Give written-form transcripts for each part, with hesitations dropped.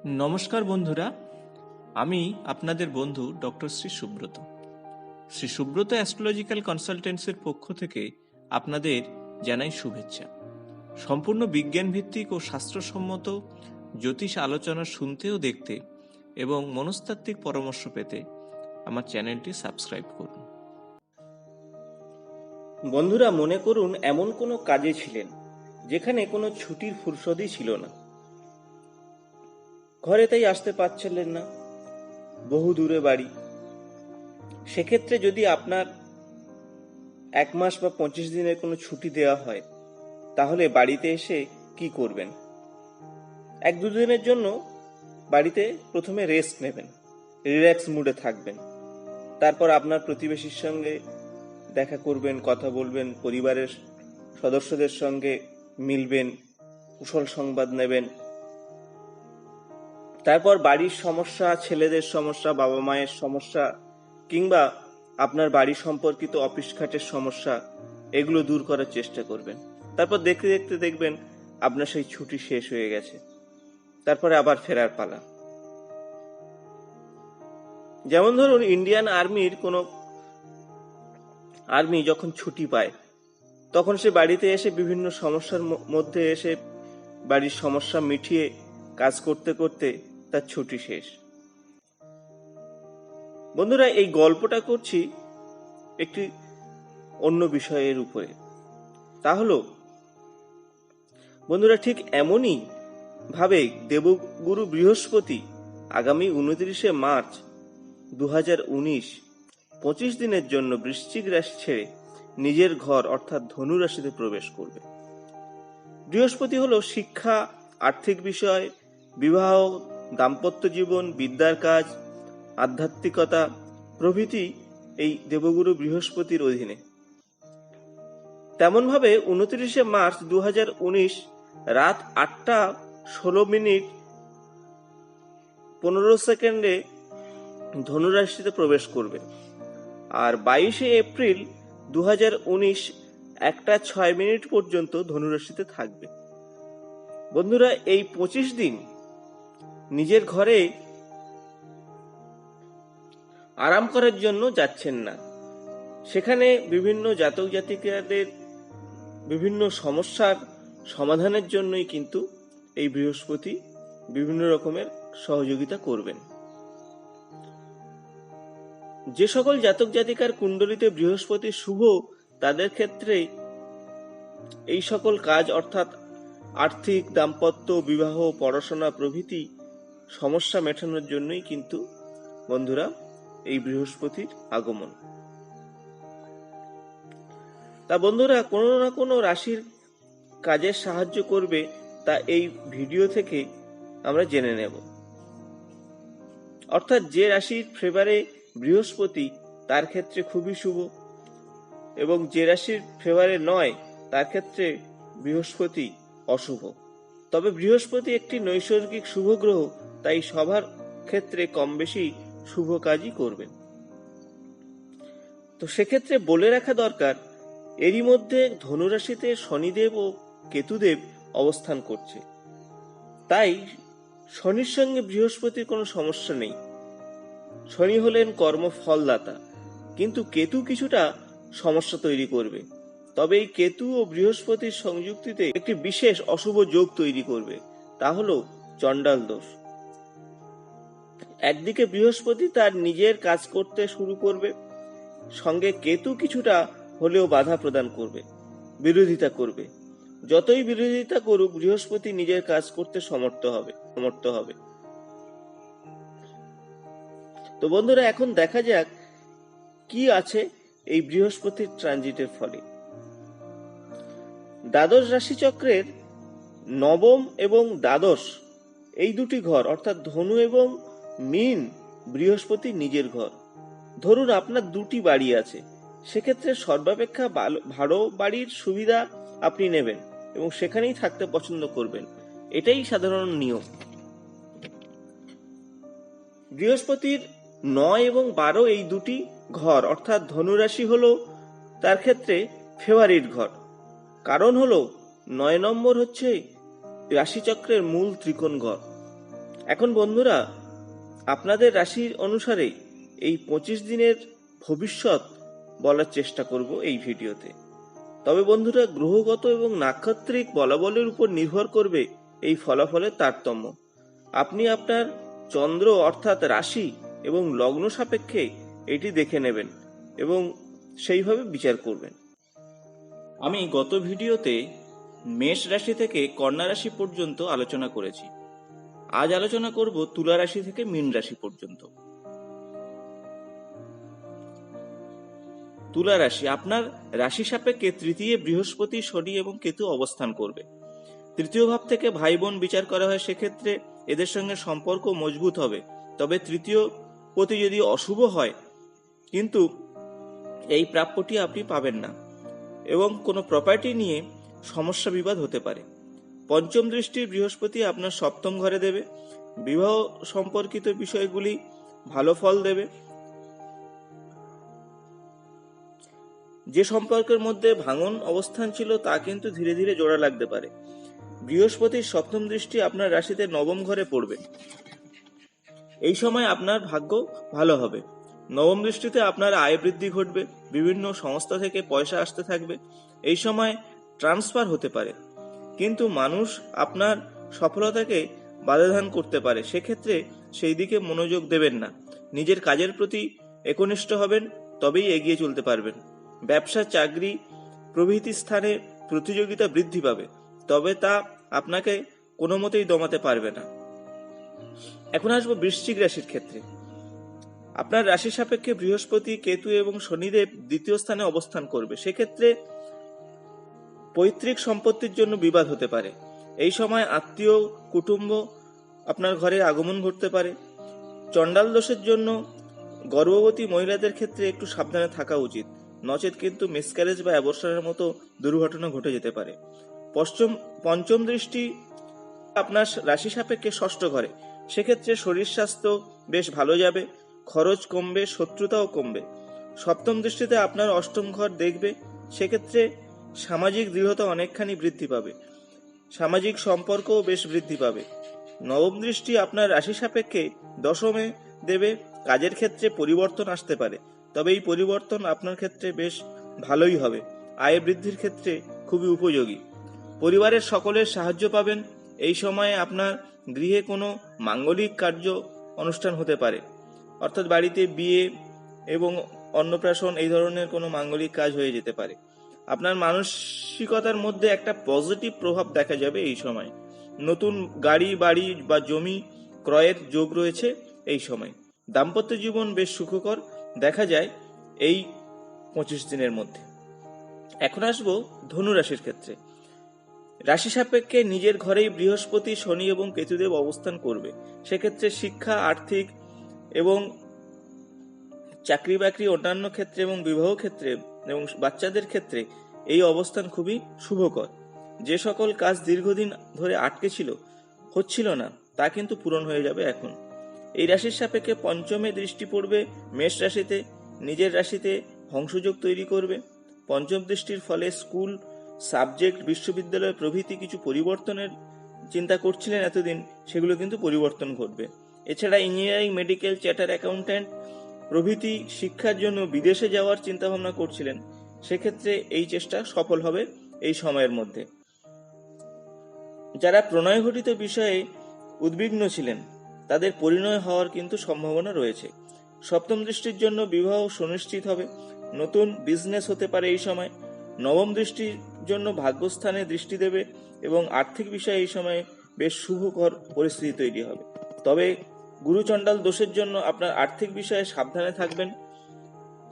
নমস্কার বন্ধুরা, আমি আপনাদের বন্ধু ডক্টর শ্রী সুব্রত। শ্রী সুব্রত অ্যাস্ট্রোলজিক্যাল কনসালটেন্সির পক্ষ থেকে আপনাদের জানাই শুভেচ্ছা। সম্পূর্ণ বিজ্ঞান ভিত্তিক ও শাস্ত্রসম্মত জ্যোতিষ আলোচনা শুনতে ও দেখতে এবং মনস্তাত্ত্বিক পরামর্শ পেতে আমার চ্যানেলটি সাবস্ক্রাইব করুন। বন্ধুরা, মনে করুন এমন কোনো কাজে ছিলেন যেখানে কোনো ছুটির ফুরসতই ছিল না। ঘরে তাই আসতে পারছিলেন না, বহু দূরে বাড়ি। সেক্ষেত্রে যদি আপনার 1 মাস বা 25 দিনের কোনো ছুটি দেওয়া হয়, তাহলে বাড়িতে এসে কি করবেন? 1-2 দিনের জন্য বাড়িতে প্রথমে রেস্ট নেবেন, রিল্যাক্স মুডে থাকবেন। তারপর আপনার প্রতিবেশীর সঙ্গে দেখা করবেন, কথা বলবেন, পরিবারের সদস্যদের সঙ্গে মিলবেন, কুশল সংবাদ নেবেন। তারপর বাড়ির সমস্যা, ছেলেদের সমস্যা, বাবা মায়ের সমস্যা, কিংবা আপনার বাড়ি সম্পর্কিত অফিস ঘাটের সমস্যা, এগুলো দূর করার চেষ্টা করবেন। তারপর দেখতে দেখতে দেখবেন আপনার সেই ছুটি শেষ হয়ে গেছে। তারপরে আবার ফেরার পালা। যেমন ধরুন, ইন্ডিয়ান আর্মির কোনো আর্মি যখন ছুটি পায়, তখন সে বাড়িতে এসে বিভিন্ন সমস্যার মধ্যে এসে বাড়ির সমস্যা মিটিয়ে কাজ করতে করতে তার ছুটি শেষ। বন্ধুরা, এই গল্পটা করছি একটি অন্য বিষয়ের উপরে। তা হলো, বন্ধুরা, ঠিক এমনই ভাবে দেবগুরু বৃহস্পতি আগামী 29শে মার্চ 2019 25 দিনের জন্য বৃশ্চিক রাশি ছেড়ে নিজের ঘর অর্থাৎ ধনু রাশিতে প্রবেশ করবে। বৃহস্পতি হলো শিক্ষা, আর্থিক বিষয়, বিবাহ, দাম্পত্য জীবন, বিদ্যার কাজ, আধ্যাত্মিকতা প্রভৃতি এই দেবগুরু বৃহস্পতির অধীনে। তেমন ভাবে 29শে মার্চ 2019 রাত 8টা 16 মিনিট 15 সেকেন্ডে ধনুরাশিতে প্রবেশ করবে। আর 22শে এপ্রিল 2019 1টা 6 মিনিট পর্যন্ত ধনুরাশিতে থাকবে। বন্ধুরা, এই 25 দিন নিজের ঘরে আরাম করার জন্য যাচ্ছেন না। সেখানে বিভিন্ন জাতক জাতিকাদের বিভিন্ন সমস্যার সমাধানের জন্যই কিন্তু এই বৃহস্পতি বিভিন্ন রকমের সহযোগিতা করবেন। যে সকল জাতক জাতিকার কুণ্ডলিতে বৃহস্পতি শুভ, তাদের ক্ষেত্রে এই সকল কাজ অর্থাৎ আর্থিক, দাম্পত্য, বিবাহ, পড়াশোনা প্রভৃতি সমস্যা মেটানোর জন্যই কিন্তু বন্ধুরা এই বৃহস্পতির আগমন। তা বন্ধুরা, কোনো না কোনো রাশির কাজের সাহায্য করবে, তা এই ভিডিও থেকে আমরা জেনে নেব। অর্থাৎ যে রাশির ফেভারে বৃহস্পতি, তার ক্ষেত্রে খুবই শুভ, এবং যে রাশির ফেভারে নয়, তার ক্ষেত্রে বৃহস্পতি অশুভ। তবে বৃহস্পতি একটি নৈসর্গিক শুভ গ্রহ, তাই সবার ক্ষেত্রে কম বেশি শুভ কাজই করবেন। তো সেক্ষেত্রে বলে রাখা দরকার, এরই মধ্যে ধনুরাশিতে শনিদেব ও কেতুদেব অবস্থান করছে। তাই শনির সঙ্গে বৃহস্পতির কোনো সমস্যা নেই। শনি হলেন কর্মফলদাতা, কিন্তু কেতু কিছুটা সমস্যা তৈরি করবে। তবে এই কেতু ও বৃহস্পতির সংযুক্তিতে একটি বিশেষ অশুভ যোগ তৈরি করবে, তা হলো চণ্ডাল দোষ। একদিকে বৃহস্পতি তার নিজের কাজ করতে শুরু করবে, সঙ্গে কেতু কিছুটা হলেও বাধা প্রদান করবে, বিরোধিতা করবে। যতই বিরোধিতা করুক, বৃহস্পতি নিজের কাজ করতে সমর্থ হবে। তো বন্ধুরা, এখন দেখা যাক কি আছে এই বৃহস্পতির ট্রানজিটের ফলে। দ্বাদশ রাশিচক্রের নবম এবং দ্বাদশ এই দুটি ঘর অর্থাৎ ধনু এবং মীন বৃহস্পতির নিজের ঘর। ধরুন আপনার 2টি বাড়ি আছে, সেক্ষেত্রে সর্বাপেক্ষা ভালো বাড়ির সুবিধা আপনি নেবেন এবং সেখানেই থাকতে পছন্দ করবেন, এটাই সাধারণ নিয়ম। বৃহস্পতির 9 এবং 12 এই দুটি ঘর অর্থাৎ ধনুরাশি হলো তার ক্ষেত্রে ফেভারিট ঘর। কারণ হলো 9 নম্বর হচ্ছে রাশিচক্রের মূল ত্রিকোণ ঘর। এখন বন্ধুরা, আপনাদের রাশি অনুসারে এই 25 দিনের ভবিষ্যৎ বলার চেষ্টা করব এই ভিডিওতে। তবে বন্ধুরা, গ্রহগত এবং নাক্ষত্রিক বলাবলের উপর নির্ভর করবে এই ফলাফলের তারতম্য। আপনি আপনার চন্দ্র অর্থাৎ রাশি এবং লগ্ন সাপেক্ষে এটি দেখে নেবেন এবং সেইভাবে বিচার করবেন। আমি গত ভিডিওতে মেষ রাশি থেকে কন্যা রাশি পর্যন্ত আলোচনা করেছি। আজ আলোচনা করব তুলা রাশি থেকে মীন রাশি পর্যন্ত। তুলা রাশি, আপনার রাশি সাপেক্ষে তৃতীয় বৃহস্পতি, শনি এবং কেতু অবস্থান করবে। তৃতীয় ভাব থেকে ভাই বোন বিচার করা হয়, সেক্ষেত্রে এদের সঙ্গে সম্পর্ক মজবুত হবে। তবে তৃতীয় পতি যদি অশুভ হয়, কিন্তু এই প্রাপ্যটি আপনি পাবেন না এবং কোনো প্রপার্টি নিয়ে সমস্যা বিবাদ হতে পারে। পঞ্চম দৃষ্টি বৃহস্পতি আপনার সপ্তম ঘরে দেবে। বিবাহ সম্পর্কিত বিষয়গুলি ভালো ফল দেবে। যে সম্পর্কের মধ্যে ভাঙন অবস্থান ছিল তা কিন্তু ধীরে ধীরে জোড়া লাগতে পারে। বৃহস্পতির সপ্তম দৃষ্টি আপনার রাশিতে নবম ঘরে পড়বে। এই সময় আপনার ভাগ্য ভালো হবে। নবম দৃষ্টিতে আপনার আয় বৃদ্ধি ঘটবে, বিভিন্ন সংস্থা থেকে পয়সা আসতে থাকবে। এই সময় ট্রান্সফার হতে পারে, কিন্তু মানুষ আপনার সফলতাকে বাধাদান করতে পারে, সেক্ষেত্রে সেই দিকে মনোযোগ দেবেন না। নিজের কাজের প্রতি একনিষ্ঠ হবেন, তবেই এগিয়ে চলতে পারবেন। ব্যবসা, চাকরি প্রভৃতি স্থানে প্রতিযোগিতা বৃদ্ধি পাবে, তবে তা আপনাকে কোনো মতেই দমাতে পারবে না। এখন আসবো বৃশ্চিক রাশির ক্ষেত্রে। আপনার রাশি সাপেক্ষে বৃহস্পতি, কেতু এবং শনিদেব দ্বিতীয় স্থানে অবস্থান করবে। সেক্ষেত্রে পৈতৃক সম্পত্তির জন্য বিবাদ হতে পারে। এই সময় আত্মীয় কুটুম্ব আপনার ঘরে আগমন ঘটতে পারে। চণ্ডাল দোষের জন্য গর্ভবতী মহিলাদের ক্ষেত্রে একটু সাবধানে থাকা উচিত, নচেত কিন্তু মিসক্যারেজ বা অ্যাবর্শনের মতো দুর্ঘটনা ঘটে যেতে পারে। পঞ্চম দৃষ্টি আপনার রাশি সাপেক্ষে ষষ্ঠ ঘরে। সেক্ষেত্রে শরীর স্বাস্থ্য বেশ ভালো যাবে, খরচ কমবে, শত্রুতাও কমবে। সপ্তম দৃষ্টিতে আপনার অষ্টম ঘর দেখবে, সেক্ষেত্রে সামাজিক দৃঢ়তা অনেকখানি বৃদ্ধি পাবে, সামাজিক সম্পর্কও বেশ বৃদ্ধি পাবে। নবম দৃষ্টি আপনার রাশি সাপেক্ষে দশমে দেবে। কাজের ক্ষেত্রে পরিবর্তন আসতে পারে, তবে এই পরিবর্তন আপনার ক্ষেত্রে বেশ ভালোই হবে। আয় বৃদ্ধির ক্ষেত্রে খুবই উপযোগী। পরিবারের সকলের সাহায্য পাবেন। এই সময়ে আপনার গৃহে কোনো মাঙ্গলিক কার্য অনুষ্ঠান হতে পারে, অর্থাৎ বাড়িতে বিয়ে এবং অন্নপ্রাশন এই ধরনের কোনো মাঙ্গলিক কাজ হয়ে যেতে পারে। আপনার মানসিকতার মধ্যে একটা পজিটিভ প্রভাব দেখা যাবে এই সময়। নতুন গাড়ি, বাড়ি বা জমি ক্রয়ের যোগ রয়েছে এই সময়। দাম্পত্য জীবন বেশ সুখকর দেখা যায় এই 25 দিনের মধ্যে। এখন আসবো ধনু রাশির ক্ষেত্রে। রাশি সাপেক্ষে নিজের ঘরেই বৃহস্পতি, শনি এবং কেতুদেব অবস্থান করবে। সেক্ষেত্রে শিক্ষা, আর্থিক এবং চাকরি বাকরি, অন্যান্য ক্ষেত্রে এবং বিবাহ ক্ষেত্রে এবং বাচ্চাদের ক্ষেত্রে এই অবস্থান খুবই শুভকর। যে সকল কাজ দীর্ঘদিন ধরে আটকে হচ্ছিল না, তা কিন্তু পূরণ হয়ে যাবে এখন। এই রাশির সাপেক্ষে পঞ্চমে দৃষ্টি পড়বে মেষ রাশিতে। নিজের রাশিতে হংসযোগ তৈরি করবে। পঞ্চম দৃষ্টির ফলে স্কুল, সাবজেক্ট, বিশ্ববিদ্যালয় প্রভৃতি কিছু পরিবর্তনের চিন্তা করছিলেন এতদিন, সেগুলো কিন্তু পরিবর্তন ঘটবে। এছাড়া ইঞ্জিনিয়ারিং, মেডিকেল, চার্টার অ্যাকাউন্ট্যান্ট প্রভৃতি শিক্ষার জন্য বিদেশে যাওয়ার চিন্তা ভাবনা করছিলেন, সেক্ষেত্রে এই চেষ্টা সফল হবে এই সময়ের মধ্যে। যারা প্রণয় ঘটিত বিষয়ে উদ্বিগ্ন ছিলেন, তাদের পরিণয় হওয়ার কিন্তু সম্ভাবনা রয়েছে। সপ্তম দৃষ্টির জন্য বিবাহ সুনিশ্চিত হবে। নতুন বিজনেস হতে পারে এই সময়। নবম দৃষ্টির জন্য ভাগ্যস্থানে দৃষ্টি দেবে এবং আর্থিক বিষয়ে এই সময় বেশ শুভকর পরিস্থিতি তৈরি হবে। তবে গুরুচণ্ডাল দোষের জন্য আপনার আর্থিক বিষয়ে সাবধানে থাকবেন,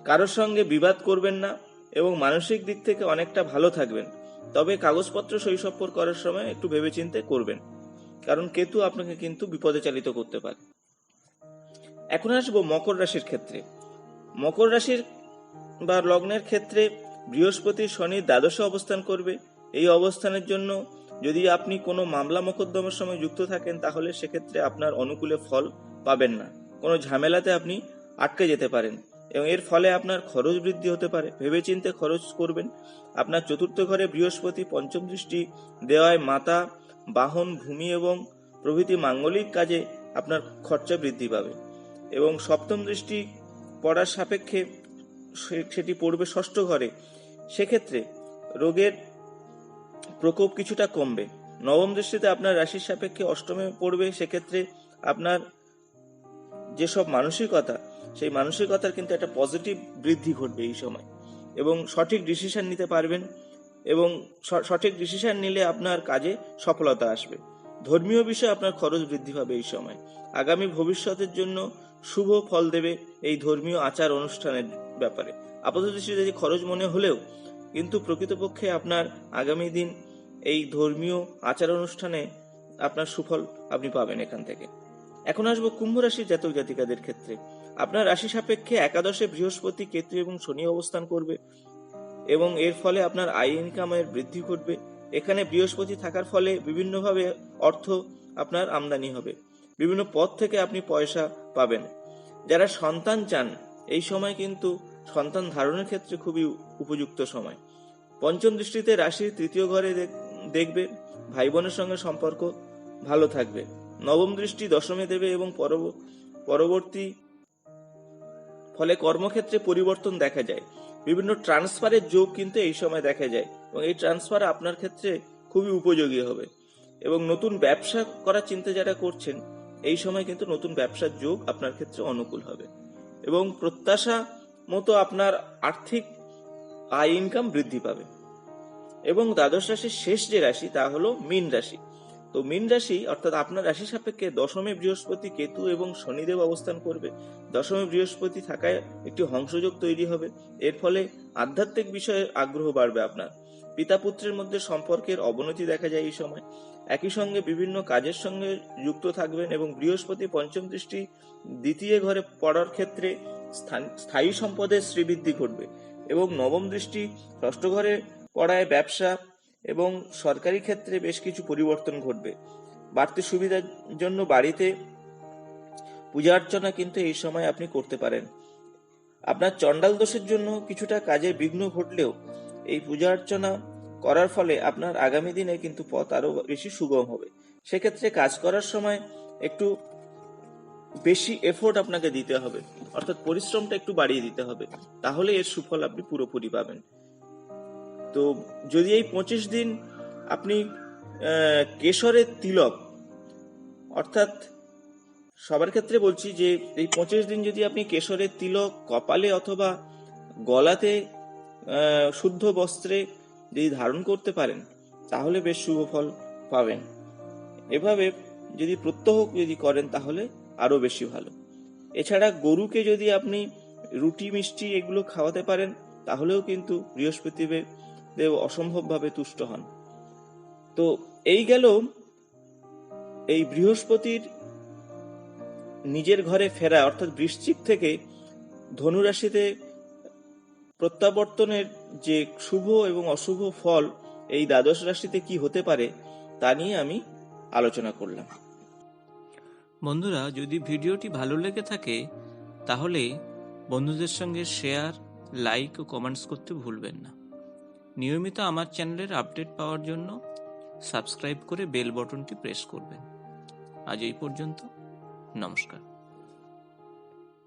কারোর সঙ্গে বিবাদ করবেন না এবং মানসিক দিক থেকে অনেকটা ভালো থাকবেন। তবে কাগজপত্র সই-সম্পর্ক করার সময় একটু ভেবেচিন্তে করবেন, কারণ কেতু আপনাকে কিন্তু বিপদে চালিত করতে পারে। এখন আসবো মকর রাশির ক্ষেত্রে। মকর রাশির বা লগ্নের ক্ষেত্রে বৃহস্পতি, শনি দ্বাদশে অবস্থান করবে। এই অবস্থানের জন্য যদি আপনি কোনো মামলা মোকদ্দমার সময় যুক্ত থাকেন, তাহলে সেক্ষেত্রে আপনার অনুকূলে ফল পাবেন না। কোনো ঝামেলাতে আপনি আটকে যেতে পারেন এবং এর ফলে আপনার খরচ বৃদ্ধি হতে পারে। ভেবেচিন্তে খরচ করবেন। আপনার চতুর্থ ঘরে বৃহস্পতি পঞ্চম দৃষ্টি দেওয়ায় মাতা, বাহন, ভূমি এবং প্রভৃতি মাঙ্গলিক কাজে আপনার খরচা বৃদ্ধি পাবে। এবং সপ্তম দৃষ্টি পড়ার সাপেক্ষে সেটি পড়বে ষষ্ঠ ঘরে, সেক্ষেত্রে রোগের প্রকোপ কিছুটা কমবে। নবম দৃষ্টিতে আপনার রাশির সাপেক্ষে অষ্টমে পড়বে, সেক্ষেত্রে আপনার যেসব মানসিকতা, সেই মানসিকতার কিন্তু একটা পজিটিভ বৃদ্ধি ঘটবে এই সময়, এবং সঠিক ডিসিশন নিতে পারবেন, এবং সঠিক ডিসিশন নিলে আপনার কাজে সফলতা আসবে। ধর্মীয় বিষয়ে আপনার খরচ বৃদ্ধি পাবে এই সময়। আগামী ভবিষ্যতের জন্য শুভ ফল দেবে এই ধর্মীয় আচার অনুষ্ঠানের ব্যাপারে। আপাতদৃষ্টিতে যে খরচ মনে হলেও কিন্তু প্রকৃতপক্ষে আপনার আগামী দিন এই ধর্মীয় আচার অনুষ্ঠানে আপনার সুফল আপনি পাবেন এখান থেকে। এখন আসবো কুম্ভ রাশির জাতক জাতিকাদের ক্ষেত্রে। আপনার রাশি সাপেক্ষে একাদশে বৃহস্পতি, কেতু এবং শনি অবস্থান করবে, এবং এর ফলে আপনার আয় ইনকামের বৃদ্ধি ঘটবে। এখানে বৃহস্পতি থাকার ফলে বিভিন্নভাবে অর্থ আপনার আমদানি হবে, বিভিন্ন পথ থেকে আপনি পয়সা পাবেন। যারা সন্তান চান, এই সময় কিন্তু সন্তান ধারণের ক্ষেত্রে খুবই উপযুক্ত সময়। পঞ্চম দৃষ্টিতে রাশির তৃতীয় ঘরে দেখবে, ভাই বোনের সঙ্গে সম্পর্ক ভালো থাকবে। নবম দৃষ্টি দশমে দেবে, এবং পরবর্তী ফলে কর্মক্ষেত্রে পরিবর্তন দেখা যায়। বিভিন্ন ট্রান্সফারের যোগ কিন্তু এই সময় দেখা যায়, এবং এই ট্রান্সফার আপনার ক্ষেত্রে খুবই উপযোগী হবে। এবং নতুন ব্যবসা করার চিন্তা যারা করছেন, এই সময় কিন্তু নতুন ব্যবসার যোগ আপনার ক্ষেত্রে অনুকূল হবে, এবং প্রত্যাশা মতো আপনার আর্থিক আয় ইনকাম বৃদ্ধি পাবে। এবং দ্বাদশ রাশির শেষ যে রাশি তা হলো মীন রাশি। তো মীন রাশি অর্থাৎ আপনার রাশি সাপেক্ষে দশমে বৃহস্পতি, কেতু এবং শনিদেব অবস্থান করবে। দশমে বৃহস্পতি থাকায় একটি হংসযোগ তৈরি হবে। এর ফলে আধ্যাত্মিক বিষয়ে আগ্রহ বাড়বে আপনার। পিতা পুত্রের মধ্যে সম্পর্কের অবনতি দেখা যায় এই সময়। একই সঙ্গে বিভিন্ন কাজের সঙ্গে যুক্ত থাকবেন, এবং বৃহস্পতি পঞ্চম দৃষ্টি দ্বিতীয় ঘরে পড়ার ক্ষেত্রে স্থায়ী সম্পদের শ্রীবৃদ্ধি ঘটবে, এবং নবম দৃষ্টি ষষ্ঠ ঘরে পড়ায় ব্যবসা এবং সরকারি ক্ষেত্রে বেশ কিছু পরিবর্তন ঘটবে। বাড়তি সুবিধার জন্য বাড়িতে পূজা অর্চনা কিন্তু এই সময় আপনি করতে পারেন। আপনার চণ্ডাল দোষের জন্য কিছুটা কাজে বিঘ্ন ঘটলেও এই পূজা অর্চনা করার ফলে আপনার আগামী দিনে কিন্তু পথ আরো বেশি সুগম হবে। সেক্ষেত্রে কাজ করার সময় একটু বেশি এফোর্ট আপনাকে দিতে হবে, অর্থাৎ পরিশ্রমটা একটু বাড়িয়ে দিতে হবে, তাহলে এর সুফল আপনি পুরোপুরি পাবেন। তো যদি এই 25 দিন আপনি কেশরের তিলক, অর্থাৎ সবার ক্ষেত্রে বলছি যে এই 25 দিন যদি আপনি কেশরের তিলক কপালে অথবা গলাতে শুদ্ধ বস্ত্রে যদি ধারণ করতে পারেন, তাহলে বেশ শুভ ফল পাবেন। এভাবে যদি প্রত্যহ যদি করেন তাহলে আরো বেশি ভালো। এছাড়া গরুকে যদি আপনি রুটি মিষ্টি এগুলো খাওয়াতে পারেন, তাহলেও কিন্তু বৃহস্পতিদেব অসম্ভবভাবে তুষ্ট হন। তো এই গেল এই বৃহস্পতির নিজের ঘরে ফেরা, অর্থাৎ বৃশ্চিক থেকে ধনুরাশিতে প্রত্যাবর্তনের যে শুভ এবং অশুভ ফল এই দ্বাদশ রাশিতে কি হতে পারে তা নিয়ে আমি আলোচনা করলাম। বন্ধুরা, যদি ভিডিওটি ভালো লেগে থাকে তাহলে বন্ধুদের সঙ্গে শেয়ার, লাইক ও কমেন্টস করতে ভুলবেন না। নিয়মিত আমার চ্যানেলের আপডেট পাওয়ার জন্য সাবস্ক্রাইব করে বেল বটনটি প্রেস করবেন। আজ এই পর্যন্ত, নমস্কার।